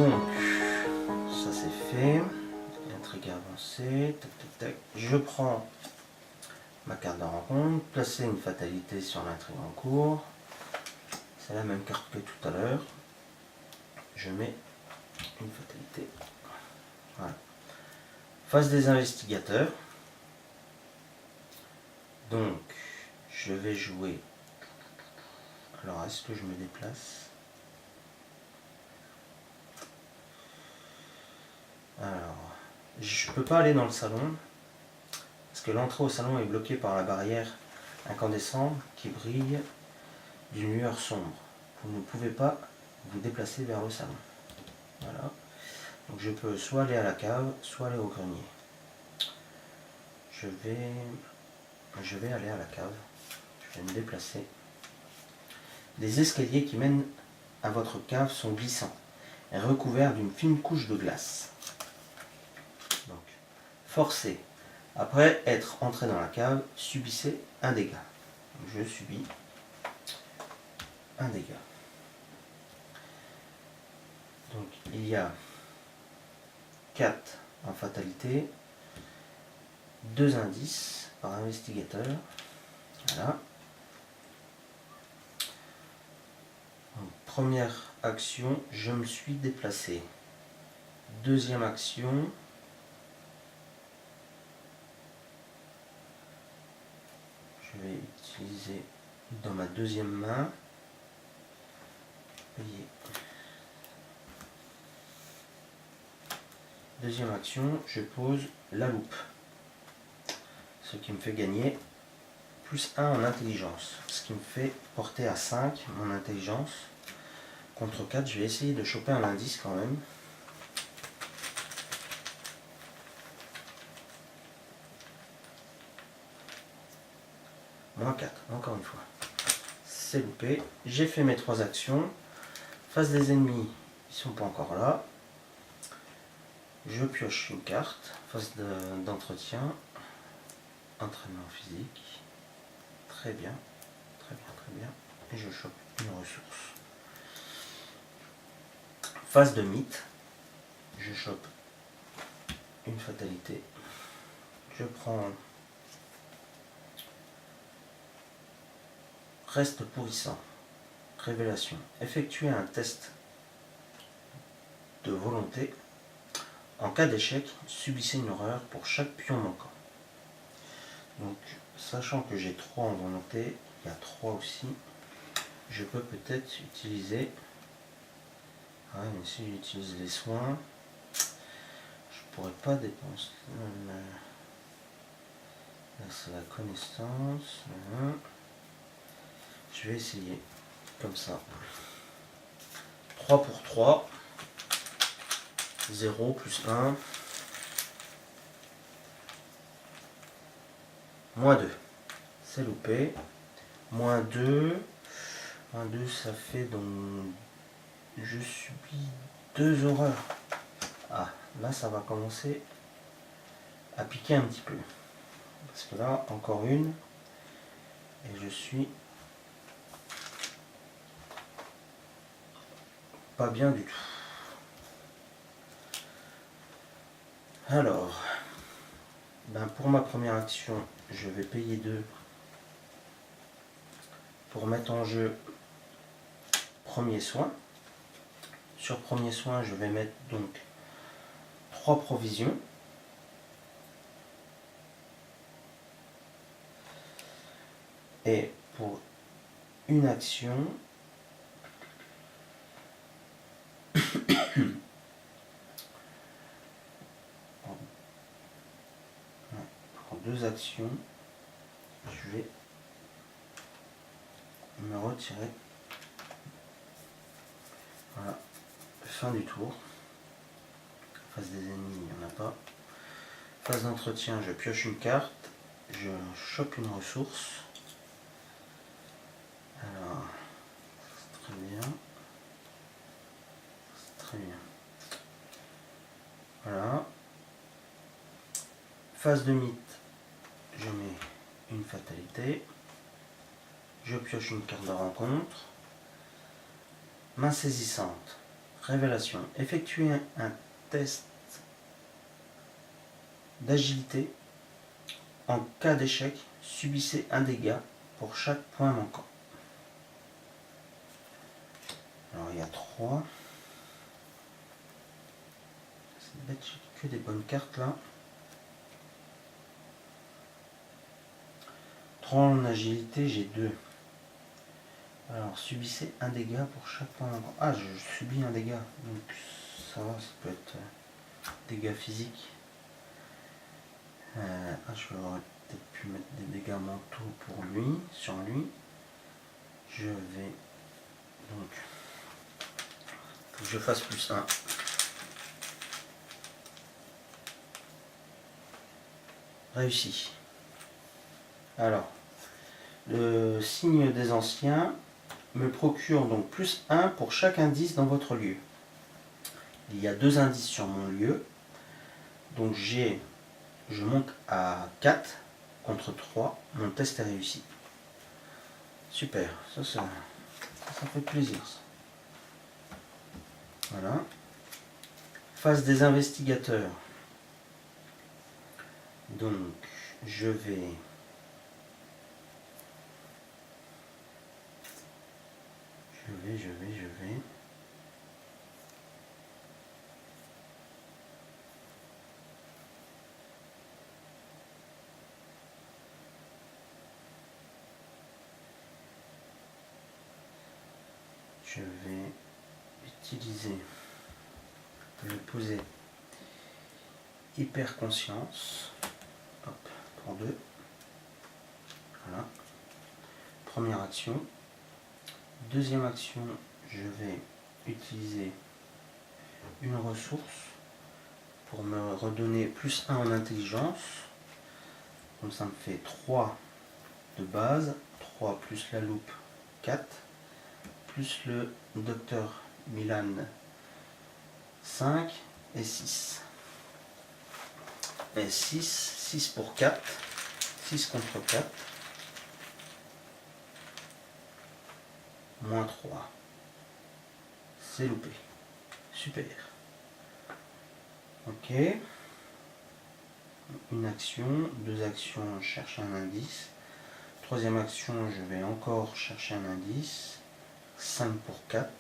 Donc, ça c'est fait. Intrigue avancée. Tac, tac, tac. Je prends ma carte de rencontre, placer une fatalité sur l'intrigue en cours. C'est la même carte que tout à l'heure. Je mets une fatalité. Voilà. Phase des investigateurs. Donc, je vais jouer. Alors, est-ce que je me déplace? Alors, je peux pas aller dans le salon parce que l'entrée au salon est bloquée par la barrière incandescente qui brille d'une lueur sombre. Vous ne pouvez pas vous déplacer vers le salon. Voilà. Donc je peux soit aller à la cave, soit aller au grenier. Je vais aller à la cave. Je vais me déplacer. Les escaliers qui mènent à votre cave sont glissants et recouverts d'une fine couche de glace. Donc, forcez. Après être entré dans la cave, subissez un dégât. Je subis un dégât. Donc il y a 4 en fatalité, 2 indices par investigateur. Voilà. Donc, première action, je me suis déplacé. Deuxième action, je vais utiliser dans ma deuxième main. Voyez. Deuxième action, je pose la loupe. Ce qui me fait gagner plus 1 en intelligence. Ce qui me fait porter à 5 mon intelligence. Contre 4, je vais essayer de choper un indice quand même. Moins 4, encore une fois. C'est loupé. J'ai fait mes 3 actions. Face des ennemis, ils sont pas encore là. Je pioche une carte. Phase d'entretien. Entraînement physique. Très bien. Très bien, très bien. Et je chope une ressource. Phase de mythe. Je chope une fatalité. Je prends reste pourrissant. Révélation. Effectuez un test de volonté. En cas d'échec, subissez une horreur pour chaque pion manquant. Donc, sachant que j'ai 3 en volonté, il y a 3 aussi, je peux peut-être utiliser... Ah, mais si j'utilise les soins, je pourrais pas dépenser... Là, c'est la connaissance. Je vais essayer, comme ça. 3 pour 3. 0 plus 1. Moins 2. C'est loupé. Moins 2. Moins 2, ça fait donc... Je subis 2 horreurs. Ah, là, ça va commencer à piquer un petit peu. Parce que là, encore une. Et je suis pas bien du tout. Alors, ben pour ma première action, je vais payer 2 pour mettre en jeu premier soin. Sur premier soin, je vais mettre donc 3 provisions. Et pour une action, pour 2 actions, je vais me retirer. Voilà, fin du tour. Face des ennemis, il n'y en a pas. Phase d'entretien, je pioche une carte, je chope une ressource. Alors, c'est très bien. C'est très bien. Voilà. Phase de mythe, je mets une fatalité. Je pioche une carte de rencontre. Main saisissante. Révélation. Effectuez un test d'agilité. En cas d'échec, subissez un dégât pour chaque point manquant. Alors il y a 3. C'est bête, j'ai que des bonnes cartes là. 3 en agilité, j'ai 2. Alors subissez un dégât pour chaque point manquant. Ah, je subis un dégât. Donc ça va, ça peut être dégâts physiques. Je vais peut-être pu mettre des dégâts mentaux pour lui, sur lui. Je vais donc, faut que je fasse plus 1. Réussi. Alors, le signe des anciens me procure donc plus 1 pour chaque indice dans votre lieu. Il y a 2 indices sur mon lieu. Donc je monte à 4 contre 3. Mon test est réussi. Super, ça fait plaisir. Voilà. Phase des investigateurs. Donc je vais utiliser, je vais poser hyper conscience. Hop, pour 2. Voilà. Première action. Deuxième action, je vais utiliser une ressource pour me redonner plus 1 en intelligence. Donc ça me fait 3 de base, 3 plus la loupe, 4, plus le docteur Milan, 5 et 6. Et 6 pour 4, 6 contre 4, moins 3. C'est loupé. Super. Ok. Une action, 2 actions, chercher un indice. Troisième action, je vais encore chercher un indice. 5 pour 4.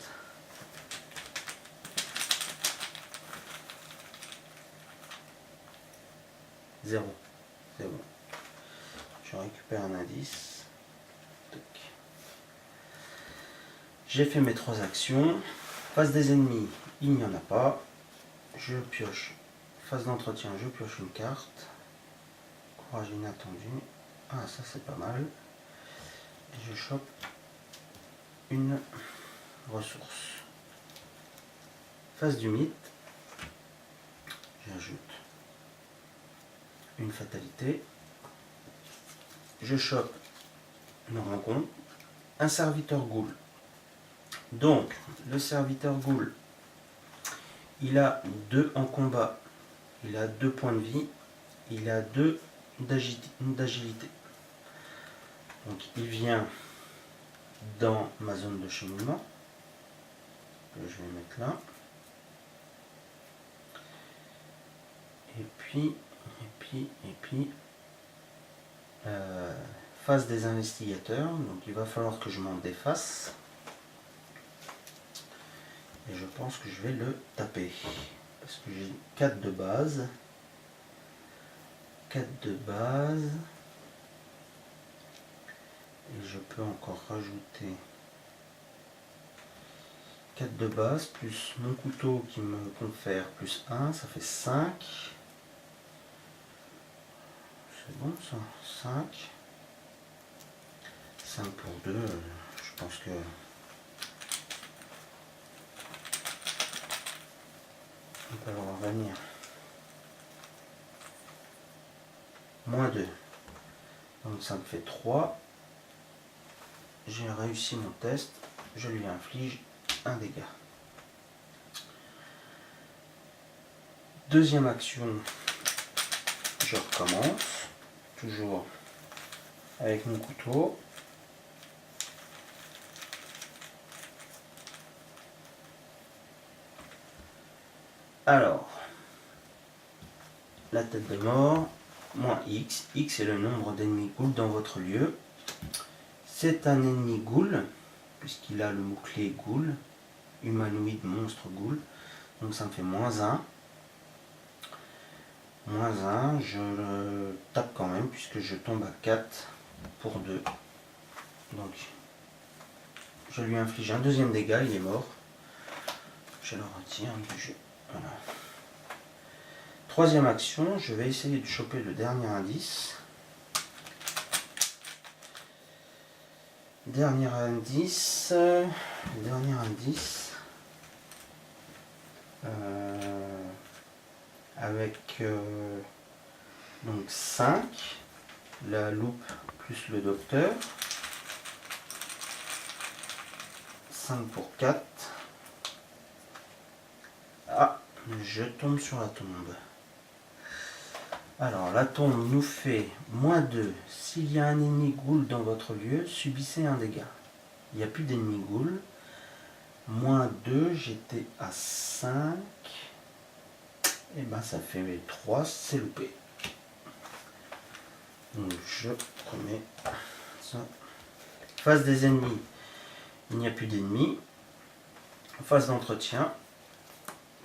Zéro. C'est bon. Je récupère un indice. J'ai fait mes 3 actions. Phase des ennemis, il n'y en a pas. Je pioche. Phase d'entretien, je pioche une carte. Courage inattendu. Ah, ça c'est pas mal. Et je chope une ressource. Phase du mythe. J'ajoute une fatalité. Je chope une rencontre. Un serviteur ghoul. Donc, le serviteur ghoul, il a 2 en combat. Il a 2 points de vie. Il a 2 d'agilité. Donc, il vient dans ma zone de cheminement. Je vais mettre là. Et puis, phase des investigateurs. Donc, il va falloir que je m'en défasse. Et je pense que je vais le taper. Parce que j'ai 4 de base. 4 de base. Et je peux encore rajouter 4 de base, plus mon couteau qui me confère plus 1, ça fait 5. C'est bon ça, 5. 5 pour 2, je pense que... on peut voir venir. Moins 2. Donc ça me fait 3. J'ai réussi mon test. Je lui inflige un dégât. Deuxième action, je recommence. Toujours avec mon couteau. Alors, la tête de mort, moins X. X est le nombre d'ennemis ghouls dans votre lieu. C'est un ennemi ghoul, puisqu'il a le mot-clé ghoul, humanoïde, monstre, ghoul. Donc ça me fait moins 1. Moins 1, je le tape quand même, puisque je tombe à 4 pour 2. Donc, je lui inflige un deuxième dégât, il est mort. Je le retire du jeu. Voilà. Troisième action, je vais essayer de choper le dernier indice. Dernier indice. Avec donc 5, la loupe plus le docteur. 5 pour 4. Ah, je tombe sur la tombe. Alors, la tombe nous fait moins 2. S'il y a un ennemi ghoul dans votre lieu, subissez un dégât. Il n'y a plus d'ennemis ghoul. Moins 2, j'étais à 5. Et ben ça fait 3, c'est loupé. Donc je remets ça. Phase des ennemis, il n'y a plus d'ennemis. Phase d'entretien,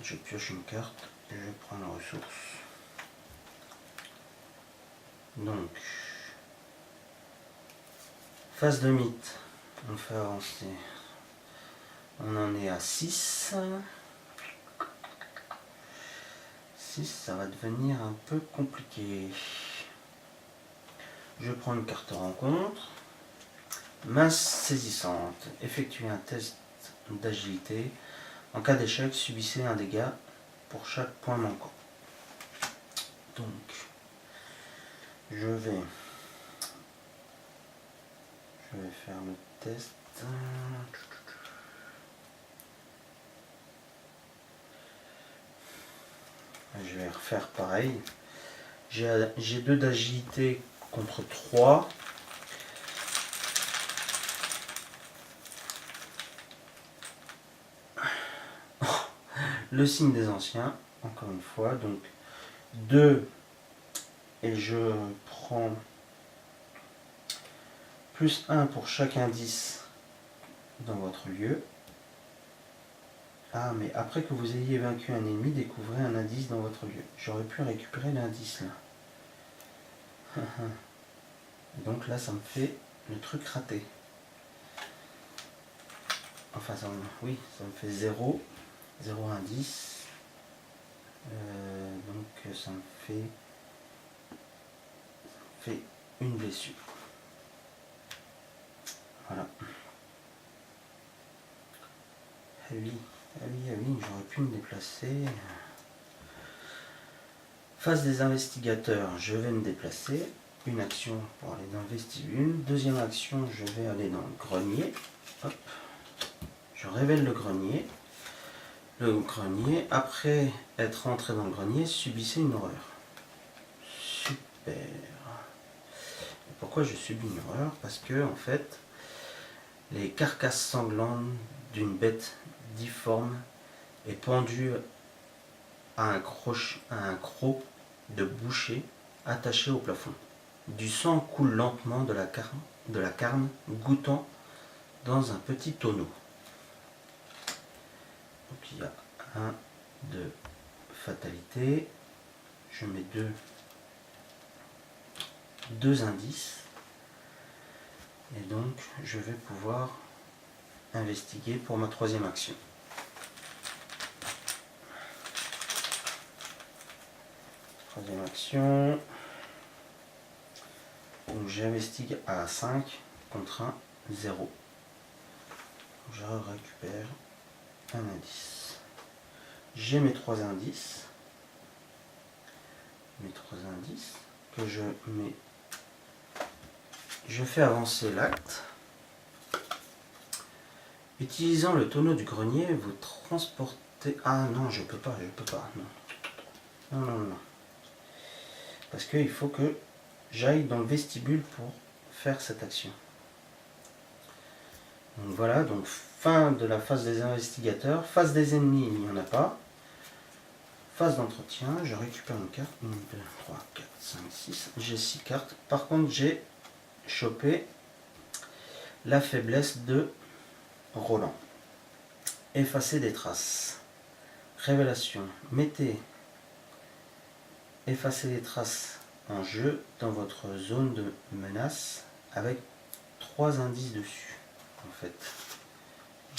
je pioche une carte et je prends la ressource. Donc, phase de mythe, on fait avancer. On en est à 6. 6, ça va devenir un peu compliqué. Je prends une carte rencontre. Masse saisissante. Effectuez un test d'agilité. En cas d'échec, subissez un dégât pour chaque point manquant. Donc, je vais faire le test. Je vais refaire pareil. J'ai 2 d'agilité contre 3. Le signe des anciens, encore une fois. Donc 2 et je prends plus 1 pour chaque indice dans votre lieu. Ah, mais après que vous ayez vaincu un ennemi, découvrez un indice dans votre lieu. J'aurais pu récupérer l'indice là. Donc là, ça me fait le truc raté. Enfin, oui, ça me fait 0 indice. Donc ça me fait une blessure. Voilà. Ah oui, j'aurais pu me déplacer. Phase des investigateurs, je vais me déplacer. Une action pour aller dans le vestibule. Deuxième action, je vais aller dans le grenier. Hop. Je révèle le grenier. Le grenier, après être rentré dans le grenier, subissez une horreur. Super. Et pourquoi je subis une horreur? Parce que, en fait, les carcasses sanglantes d'une bête difforme est pendue à un croc de boucher attaché au plafond. Du sang coule lentement de la carne goûtant dans un petit tonneau. Donc il y a 1, 2 fatalité. Je mets 2 indices. Et donc je vais pouvoir investiguer pour ma troisième action. Troisième action. Donc j'investigue à 5 contre 1, 0. Je récupère un indice. J'ai mes 3 indices. Que je mets. Je fais avancer l'acte. Utilisant le tonneau du grenier, vous transportez. Ah non, je peux pas. Non. Parce qu'il faut que j'aille dans le vestibule pour faire cette action. Donc voilà, donc fin de la phase des investigateurs. Phase des ennemis, il n'y en a pas. Phase d'entretien, je récupère une carte. 1, 2, 3, 4, 5, 6. J'ai 6 cartes. Par contre, j'ai chopé la faiblesse de Roland. Effacer des traces. Révélation. Mettez effacer les traces en jeu dans votre zone de menace avec 3 indices dessus. En fait,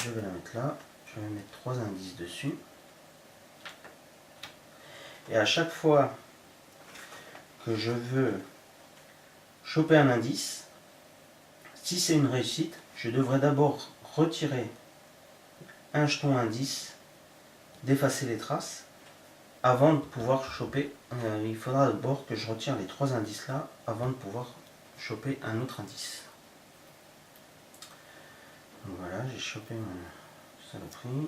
je vais la mettre là. Je vais mettre 3 indices dessus. Et à chaque fois que je veux choper un indice, si c'est une réussite, je devrais d'abord retirer un jeton indice, d'effacer les traces, avant de pouvoir choper. Il faudra d'abord que je retire les 3 indices là, avant de pouvoir choper un autre indice. Donc voilà, j'ai chopé mon saloperie.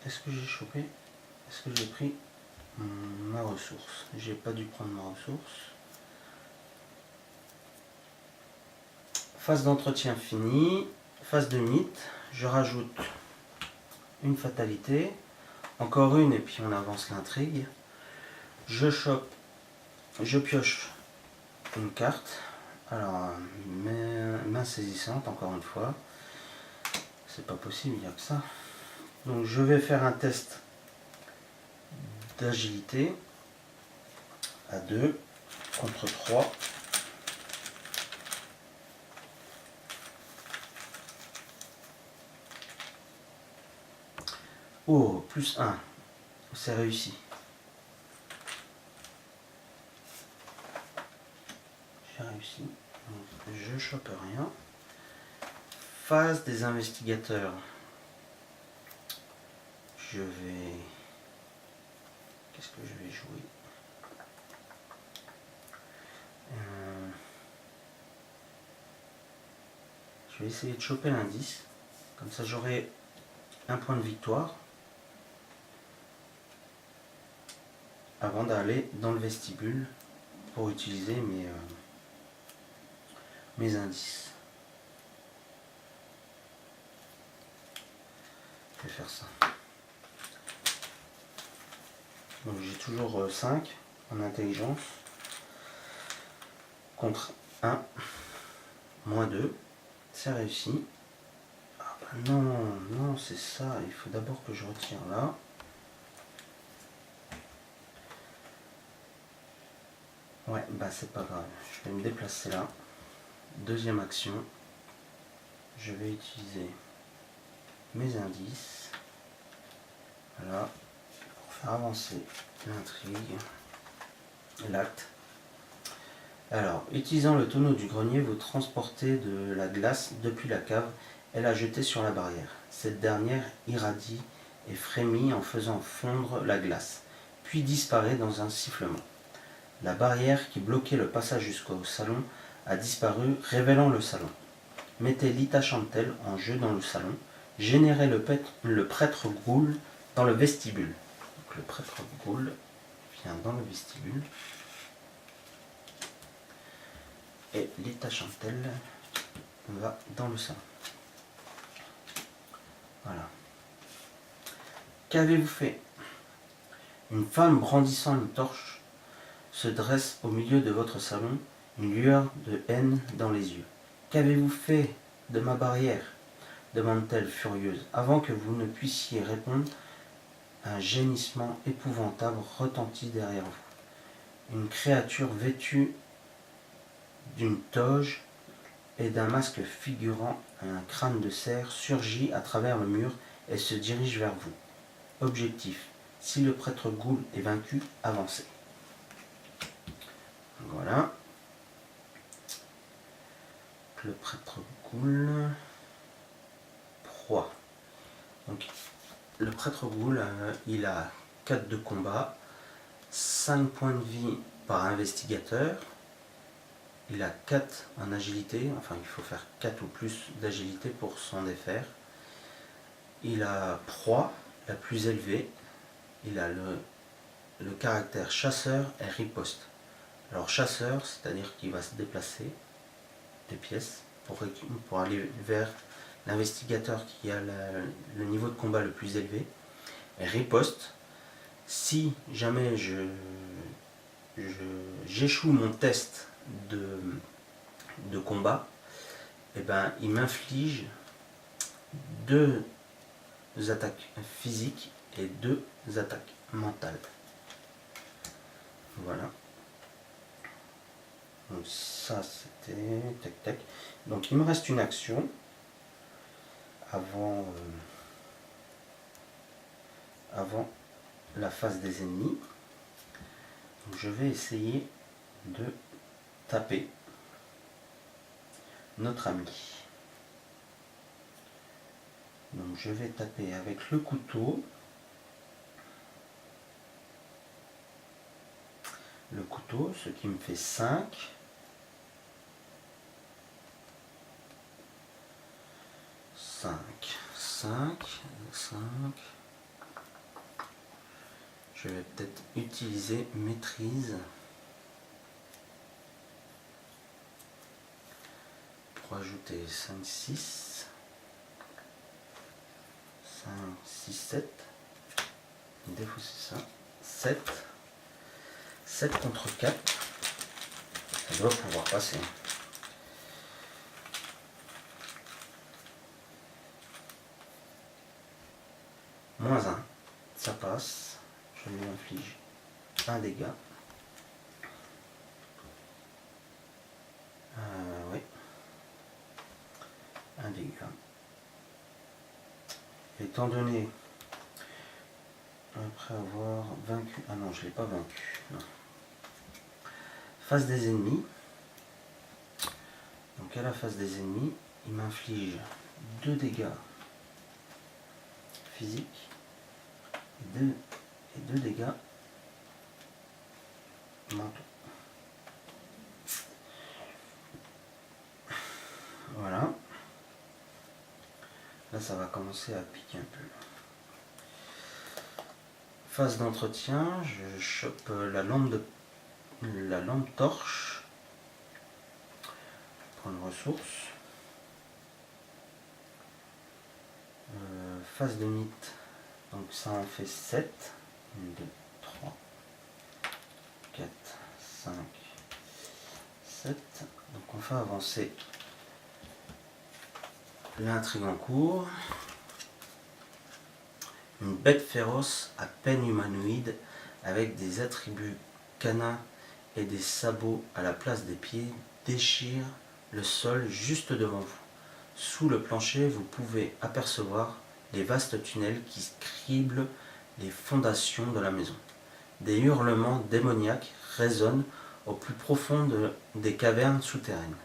Est-ce que j'ai chopé? Est-ce que j'ai pris ma ressource? J'ai pas dû prendre ma ressource. Phase d'entretien finie. Phase de mythe. Je rajoute une fatalité. Encore une et puis on avance l'intrigue. Je chope. Je pioche une carte. Alors, main saisissante, encore une fois. C'est pas possible, il n'y a que ça. Donc je vais faire un test d'agilité à 2 contre 3. Oh, plus 1. C'est réussi. J'ai réussi. Donc, je chope rien. Phase des investigateurs. Je vais... Qu'est-ce que je vais jouer? Je vais essayer de choper l'indice. Comme ça j'aurai un point de victoire. Avant d'aller dans le vestibule pour utiliser mes indices. Je vais faire ça. Donc j'ai toujours 5 en intelligence contre 1 moins 2. C'est réussi. Ah bah non, non, c'est ça. Il faut d'abord que je retire là. Ouais, bah c'est pas grave. Je vais me déplacer là. Deuxième action. Je vais utiliser mes indices. Voilà. Pour faire avancer l'intrigue. L'acte. Alors, utilisant le tonneau du grenier, vous transportez de la glace depuis la cave et la jetez sur la barrière. Cette dernière irradie et frémit en faisant fondre la glace, puis disparaît dans un sifflement. La barrière qui bloquait le passage jusqu'au salon a disparu, révélant le salon. Mettez Lita Chantel en jeu dans le salon. Générez le prêtre Ghoul dans le vestibule. Donc, le prêtre Ghoul vient dans le vestibule. Et Lita Chantel va dans le salon. Voilà. Qu'avez-vous fait? Une femme brandissant une torche se dresse au milieu de votre salon, une lueur de haine dans les yeux. Qu'avez-vous fait de ma barrière? Demande-t-elle furieuse. Avant que vous ne puissiez répondre, un gémissement épouvantable retentit derrière vous. Une créature vêtue d'une toge et d'un masque figurant un crâne de cerf surgit à travers le mur et se dirige vers vous. Objectif: si le prêtre Ghoul est vaincu, avancez. Voilà. Le prêtre Ghoul. Proie. Donc, le prêtre Ghoul, il a 4 de combat, 5 points de vie par investigateur. Il a 4 en agilité, enfin il faut faire 4 ou plus d'agilité pour s'en défaire. Il a proie la plus élevée. Il a le caractère chasseur et riposte. Alors chasseur, c'est-à-dire qu'il va se déplacer des pièces pour aller vers l'investigateur qui a le niveau de combat le plus élevé. Et riposte, Si jamais j'échoue mon test de combat, et ben, il m'inflige 2 attaques physiques et 2 attaques mentales. Voilà. Donc ça c'était tac tac. Donc il me reste une action avant la phase des ennemis. Donc je vais essayer de taper notre ami. Donc je vais taper avec le couteau. Le couteau, ce qui me fait 5. 5. Je vais peut-être utiliser maîtrise pour ajouter 5, 6. 5, 6, 7. Défausser ça. 7. 7 contre 4. Ça doit pouvoir passer. Moins 1. Ça passe. Je lui inflige un dégât. Oui. Un dégât. Étant donné, après avoir vaincu... Ah non, je ne l'ai pas vaincu. Non. Phase des ennemis. Donc à la phase des ennemis, il m'inflige 2 dégâts physiques et 2 dégâts mentaux. Voilà. Là, ça va commencer à piquer un peu. Phase d'entretien, je chope la lampe torche. Pour une ressource. Phase de mythe, donc ça en fait 7. 1, 2, 3, 4, 5, 7. Donc on fait avancer l'intrigue en cours. Une bête féroce à peine humanoïde avec des attributs canins et des sabots à la place des pieds déchire le sol juste devant vous. Sous le plancher, vous pouvez apercevoir les vastes tunnels qui criblent les fondations de la maison. Des hurlements démoniaques résonnent au plus profond des cavernes souterraines.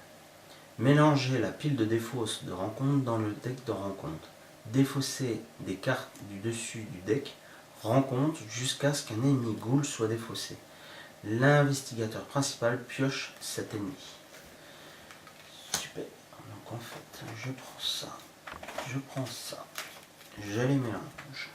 Mélangez la pile de défausse de rencontre dans le deck de rencontre. Défaussez des cartes du dessus du deck rencontre jusqu'à ce qu'un ennemi ghoul soit défaussé. L'investigateur principal pioche cet ennemi. Super. Donc en fait, je prends ça, je les mélange.